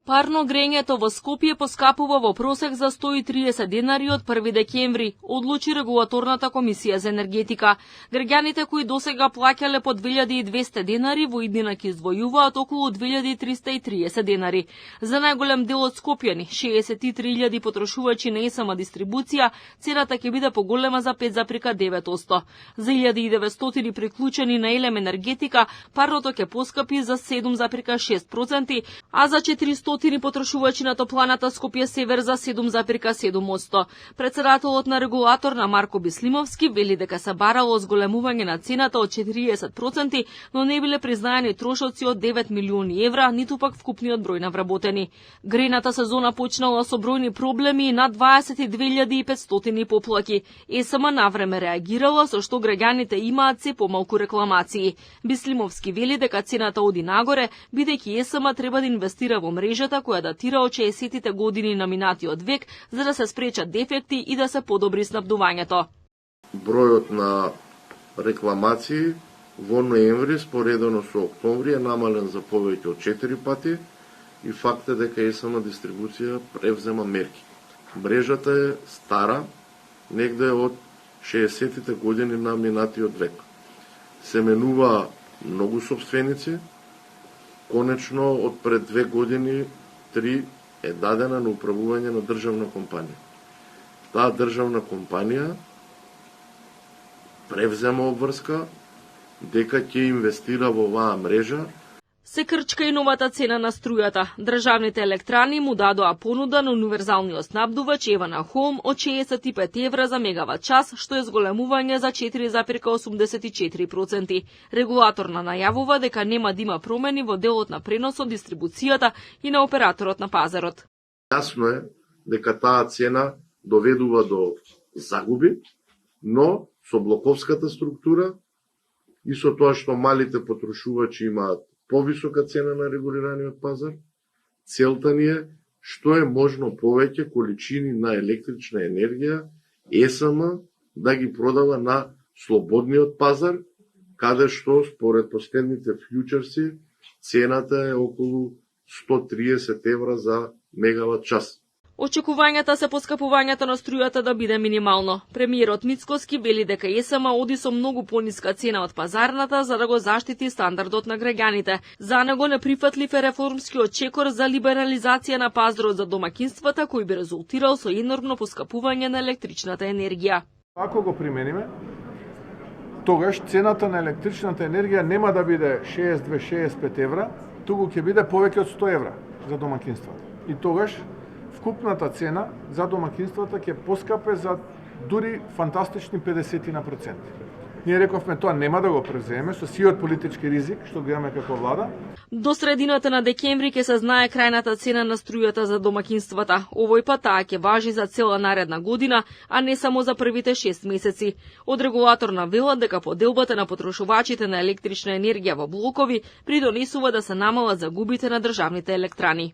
Парно грењето во Скопје поскапува во просек за 130 денари од 1 декември, одлучи регулаторната комисија за енергетика. Граѓаните кои досега плаќале по 2200 денари во иднина ќе издвојуваат околу 2330 денари. За најголем дел од скопјани, 63.000 потрошувачи на ЕСМ дистрибуција, цената ќе биде поголема за 5,9%. За 1900 приклучени на ЕЛЕМ енергетика, парното ќе поскапи за 7,6%, а за 400 потрошувачи на топланата Скопје Север за 7,7%. Председателот на регулаторна Марко Бислимовски вели дека се барало зголемување на цената од 40%, но не биле признаени трошоци од 9 милиони евра, ниту пак вкупниот број на вработени. Грејната сезона почнала со бројни проблеми и над 22.500 поплаки. ЕСМ навреме реагирала, со што граѓаните имаат се помалку рекламации. Бислимовски вели дека цената оди нагоре, бидејќи ЕСМ треба да инвестира во мрежата која датира од 60-тите години на минатиот век, за да се спречат дефекти и да се подобри снабдувањето. Бројот на рекламации во ноември споредено со октомври е намален за повеќе од 4 пати и факт е дека ЕСМ дистрибуција превзема мерки. Мрежата е стара, негде од 60-тите години на минатиот век. Се менува многу сопственици. Конечно, од пред 2 години 3 е дадена на управување на државна компанија. Таа државна компанија превзема обврска дека ќе инвестира во оваа мрежа. Се крчка и новата цена на струјата. Државните електрани му дадоа понуда на универзалниот снабдувач Евана Холм од 65 евра за мегават час, што е зголемување за 4,84%. Регулаторна најавува дека нема да има промени во делот на преносот, дистрибуцијата и на операторот на пазарот. Јасно е дека таа цена доведува до загуби, но со блоковската структура и со тоа што малите потрошувачи имаат повисока цена на регулираниот пазар, целта ни е што е можно повеќе количини на електрична енергија ЕСМ да ги продава на слободниот пазар, каде што според последните фјучерси цената е околу 130 евра за мегават час. Очекувањата се поскапувањето на струјата да биде минимално. Премиерот Мицкоски вели дека ЕСМ оди со многу пониска цена од пазарната за да го заштити стандардот на граѓаните. За него неприфатлив е реформскиот чекор за либерализација на пазарот за домакинствата, кој би резултирал со енормно поскапување на електричната енергија. Ако го примениме, тогаш цената на електричната енергија нема да биде 62-65 евра, туку ќе биде повеќе од 100 евра за домакинствата. И тогаш вкупната цена за домакинствата ќе поскапе за дури фантастични 50%. Ние рековме тоа нема да го преземе со сиот политички ризик што го имаме како влада. До средината на декември ќе се знае крајната цена на струјата за домакинствата. Овој пат таа ќе важи за цела наредна година, а не само за првите 6 месеци. Од регулаторна велат дека поделбата на потрошувачите на електрична енергија во блокови придонесува да се намалат загубите на државните електрани.